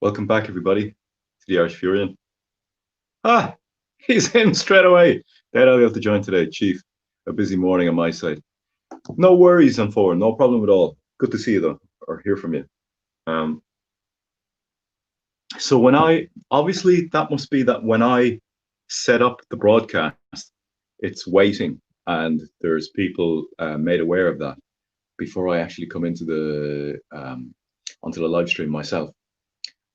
Welcome back, everybody, to the Irish Furian. Ah, he's in straight away. Dead I'll be able to join today, Chief. A busy morning on my side. No worries on four, no problem at all. Good to see you though, or hear from you. Um, so when I obviously that must be that when I set up the broadcast, it's waiting, and there's people made aware of that before I actually come into the onto the live stream myself.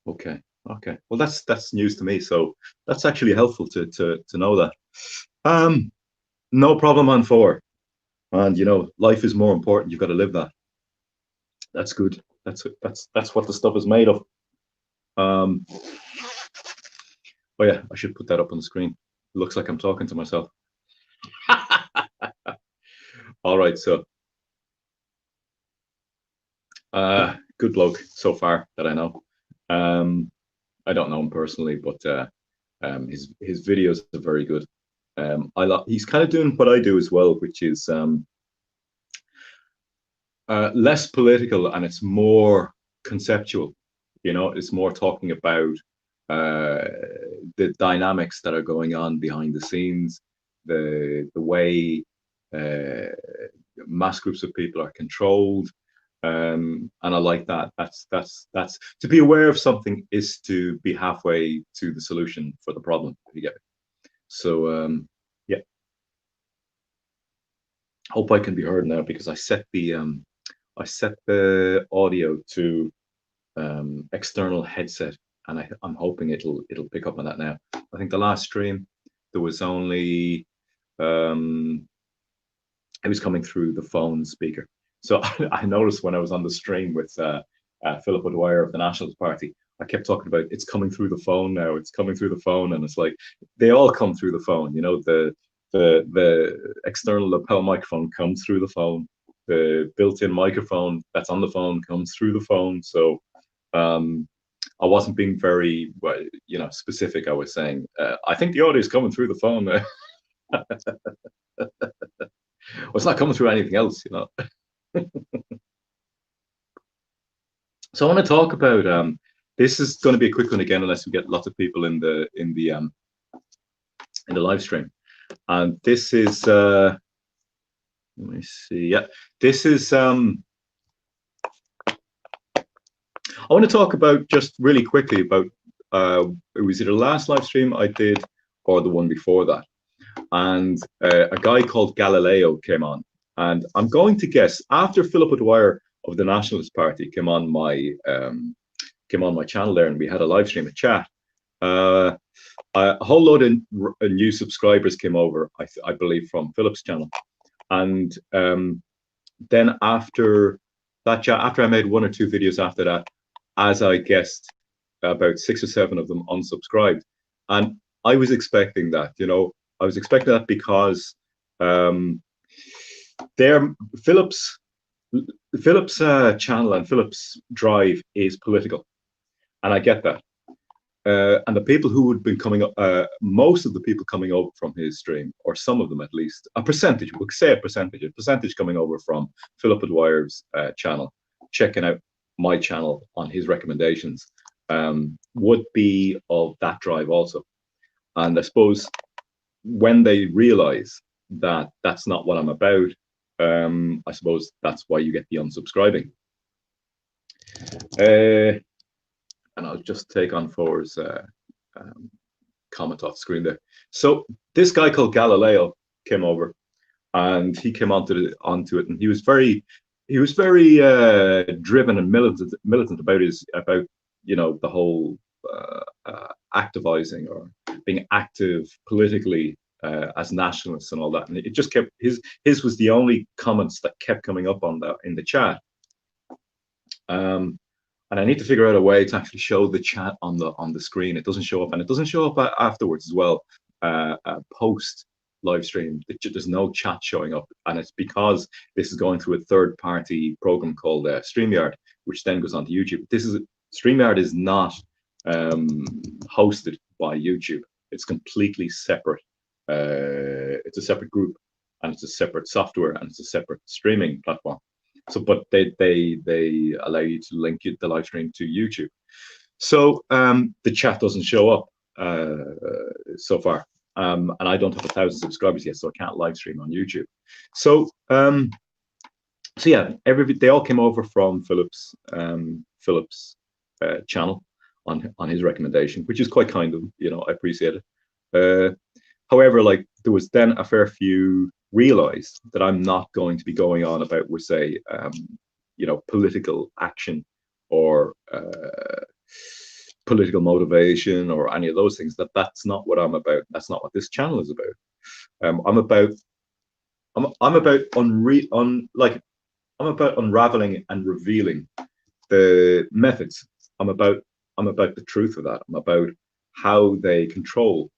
Okay. Okay. Well, that's news to me. So that's actually helpful to know that. Um, no problem on four. And life is more important. You've got to live that. That's good. That's what the stuff is made of. Um, oh yeah, I should put that up on the screen. It looks like I'm talking to myself. All right, so good bloke so far that I know. I don't know him personally, but his videos are very good. He's kind of doing what I do as well, which is less political and it's more conceptual. It's more talking about the dynamics that are going on behind the scenes, the way mass groups of people are controlled. And I like that. That's to be aware of something is to be halfway to the solution for the problem. You get it. So yeah, hope I can be heard now because I set the audio to external headset, and I'm hoping it'll pick up on that now. I think the last stream there was only it was coming through the phone speaker. So I noticed when I was on the stream with Philip O'Dwyer of the Nationalist Party, I kept talking about it's coming through the phone now. It's coming through the phone, and it's like they all come through the phone. The external lapel microphone comes through the phone. The built-in microphone that's on the phone comes through the phone. So I wasn't being very, well, specific. I was saying I think the audio is coming through the phone. Well, it's not coming through anything else. So I want to talk about this is going to be a quick one again, unless we get lots of people in the live stream. And this is let me see. Yeah, this is I want to talk about just really quickly about it was either the last live stream I did or the one before that. And a guy called Galileo came on, and I'm going to guess after Philip O'Dwyer of the Nationalist Party came on my channel there, and we had a live stream, a chat. A whole load of new subscribers came over, I believe, from Philip's channel, and then after that chat, after I made one or two videos after that, as I guessed, about 6 or 7 of them unsubscribed, and I was expecting that, I was expecting that because Philip's channel and Philip's drive is political, and I get that. And the people who would been coming up, most of the people coming over from his stream, or some of them at least, a percentage, we'll say a percentage coming over from Philip O'Dwyer's channel, checking out my channel on his recommendations, would be of that drive also. And I suppose when they realize that that's not what I'm about, I suppose that's why you get the unsubscribing. And I'll just take on Four's comment off the screen there. So this guy called Galileo came over, and he came onto it, and he was very driven and militant about the whole activizing or being active politically as nationalists and all that. And it just kept his was the only comments that kept coming up on that in the chat. And I need to figure out a way to actually show the chat on the screen. It doesn't show up, and it doesn't show up afterwards as well. Post live stream, there's no chat showing up, and it's because this is going through a third-party program called StreamYard, which then goes onto YouTube. StreamYard is not hosted by YouTube. It's completely separate. It's a separate group, and it's a separate software, and it's a separate streaming platform. So, but they allow you to link the live stream to YouTube. So the chat doesn't show up so far, and I don't have 1,000 subscribers yet, so I can't live stream on YouTube. So so yeah, they all came over from Philip's channel on his recommendation, which is quite kind of him. You know, I appreciate it. However, like there was then a fair few realized that I'm not going to be going on about, we say, you know, political action or political motivation or any of those things. That's not what I'm about. That's not what this channel is about. I'm about I'm about unraveling and revealing the methods. I'm about the truth of that. I'm about how they control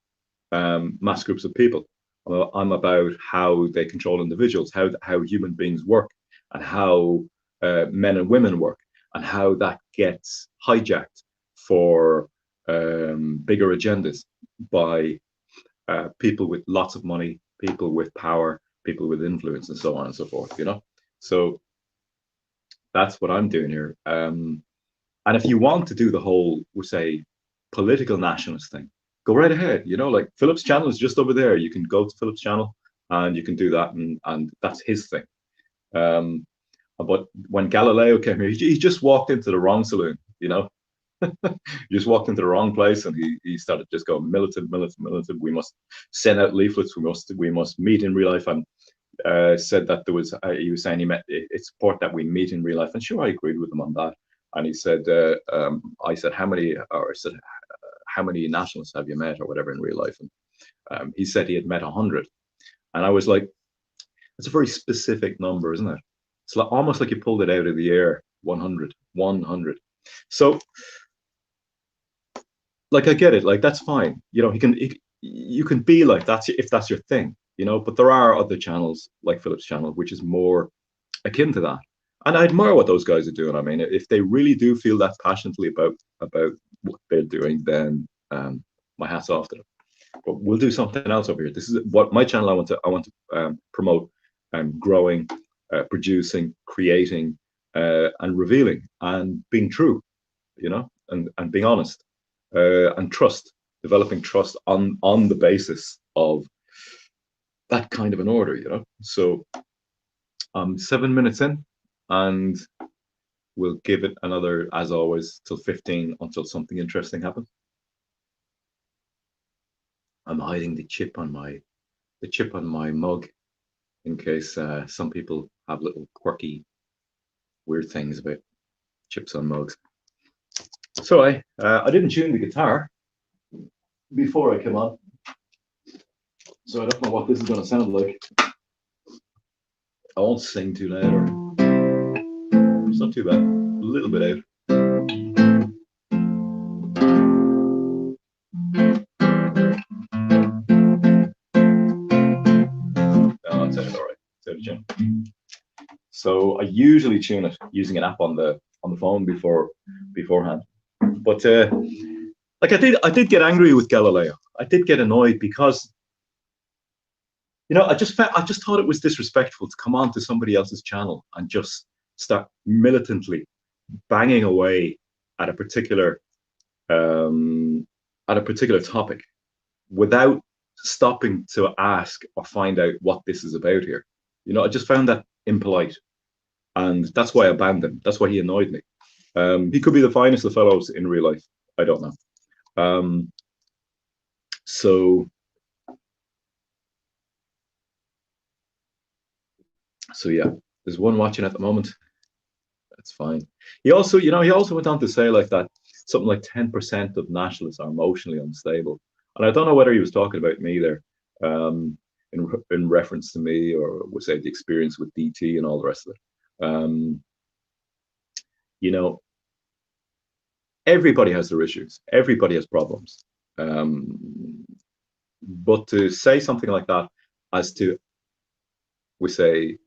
mass groups of people. I'm about how they control individuals, how human beings work, and how men and women work, and how that gets hijacked for bigger agendas by people with lots of money, people with power, people with influence, and so on and so forth. You know, so that's what I'm doing here. And if you want to do the whole, we say, political nationalist thing, go right ahead. You know, like Philip's channel is just over there. You can go to Philip's channel and you can do that, and that's his thing. Um, but when Galileo came here, he just walked into the wrong saloon. You know, he just walked into the wrong place, and he started just going militant, militant, militant. We must send out leaflets. We must meet in real life. And said that there was he was saying it's important that we meet in real life. And sure, I agreed with him on that. And he said, I said, how many nationalists have you met or whatever in real life? And he said he had met 100. And I was like, that's a very specific number, isn't it? It's like, almost like you pulled it out of the air. 100. So like, I get it. Like, that's fine. You know, you can be like that if that's your thing, you know, but there are other channels like Philip's channel, which is more akin to that. And I admire what those guys are doing. I mean, if they really do feel that passionately about what they're doing, then my hat's off to them. But we'll do something else over here. This is what my channel I want to promote, growing, producing, creating, and revealing, and being true, you know, and being honest, and trust, developing trust on the basis of that kind of an order, you know. So I'm 7 minutes in, and we'll give it another, as always, till 15 until something interesting happens. I'm hiding the chip on my mug in case some people have little quirky, weird things about chips on mugs. So I didn't tune the guitar before I came on, so I don't know what this is going to sound like. I won't sing too loud, or it's not too bad. A little bit out. No, it sounded all right. It's out of tune. So I usually tune it using an app on the phone beforehand. But like I did get angry with Galileo. I did get annoyed because, you know, I just thought it was disrespectful to come onto somebody else's channel and just start militantly banging away at a particular topic without stopping to ask or find out what this is about here. You know, I just found that impolite, and that's why I banned him. That's why he annoyed me. He could be the finest of fellows in real life. I don't know. So yeah, there's one watching at the moment. That's fine. He also went on to say like that something like 10% of nationalists are emotionally unstable, and I don't know whether he was talking about me there, in reference to me, or would say the experience with DT and all the rest of it. You know, everybody has their issues. Everybody has problems. But to say something like that, as to, we say,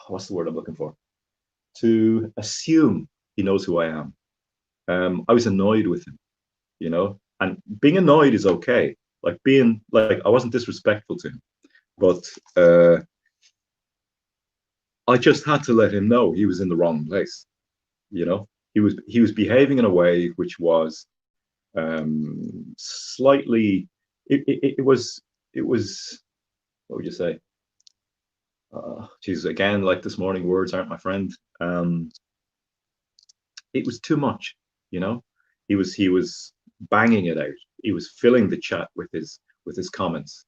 what's the word I'm looking for? To assume he knows who I am. I was annoyed with him, you know, and being annoyed is okay. Like being like, I wasn't disrespectful to him, but I just had to let him know he was in the wrong place, you know. he was behaving in a way which was slightly. It was what would you say? Geez, again, like this morning, words aren't my friend. Um, it was too much, you know. He was banging it out. He was filling the chat with his comments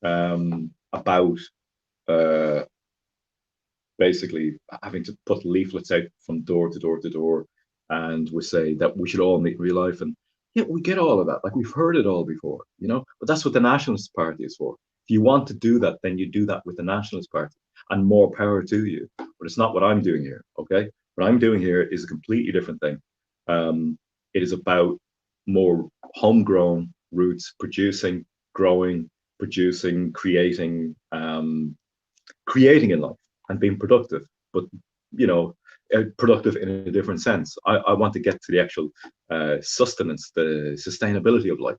about uh, basically having to put leaflets out from door to door to door, and we say that we should all meet in real life. And yeah, we get all of that. Like we've heard it all before, you know. But that's what the Nationalist Party is for. If you want to do that, then you do that with the Nationalist Party, and more power to you. But it's not what I'm doing here. Okay, what I'm doing here is a completely different thing. It is about more homegrown roots, producing, growing, producing, creating in life and being productive, but you know, productive in a different sense. I want to get to the actual sustenance, the sustainability of life,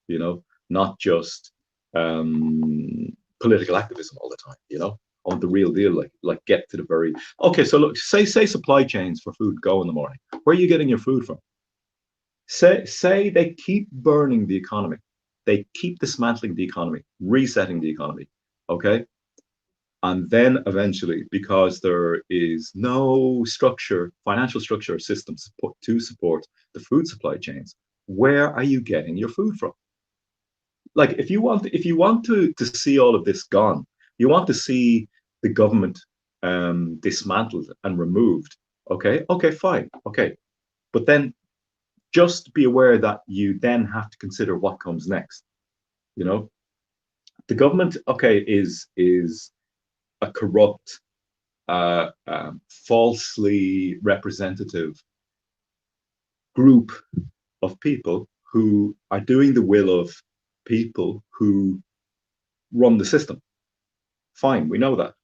you know, not just political activism all the time, you know. I want the real deal, like get to the very okay. So look, say supply chains for food go in the morning. Where are you getting your food from? Say they keep burning the economy, they keep dismantling the economy, resetting the economy. Okay, and then eventually, because there is no structure, financial structure or system support to support the food supply chains, where are you getting your food from? Like if you want to see all of this gone, you want to see the government dismantled and removed. Okay, fine. Okay, but then just be aware that you then have to consider what comes next. You know, the government, okay, is a corrupt, falsely representative group of people who are doing the will of people who run the system. Fine, we know that.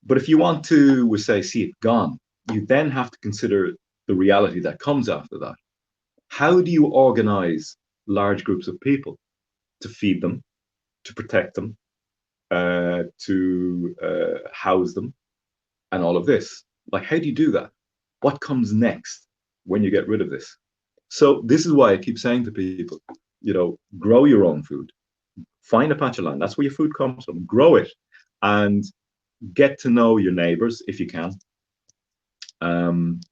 But if you want to, we say, see it gone, you then have to consider the reality that comes after that. How do you organize large groups of people to feed them, to protect them, to house them, and all of this? Like, how do you do that? What comes next when you get rid of this? So this is why I keep saying to people, you know, grow your own food, find a patch of land. That's where your food comes from. Grow it, and get to know your neighbors if you can, and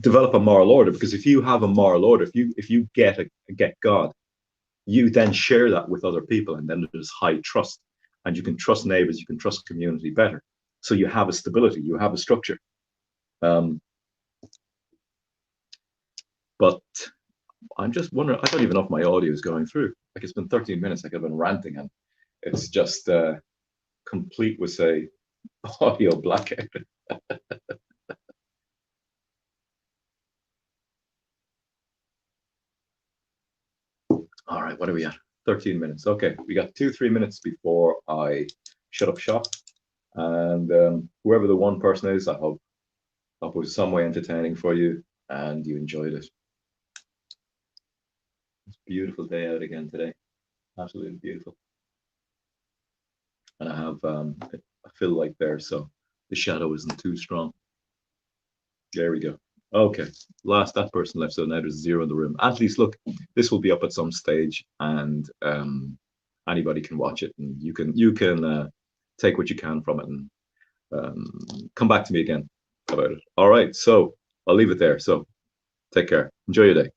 develop a moral order. Because if you have a moral order, if you get God, you then share that with other people, and then there's high trust, and you can trust neighbors, you can trust community better. So you have a stability, you have a structure. Um, but I'm just wondering, I don't even know if my audio is going through. Like it's been 13 minutes, like I've been ranting, and it's just complete with say audio blackout. All right, what are we at? 13 minutes. Okay, we got 2-3 minutes before I shut up shop. And whoever the one person is, I hope it was some way entertaining for you and you enjoyed it. It's a beautiful day out again today. Absolutely beautiful. And I have a fill light there, so the shadow isn't too strong. There we go. Okay, last that person left, so now there's 0 in the room. At least, look, this will be up at some stage, and anybody can watch it, and you can take what you can from it, and come back to me again about it. All right, so I'll leave it there. So take care. Enjoy your day.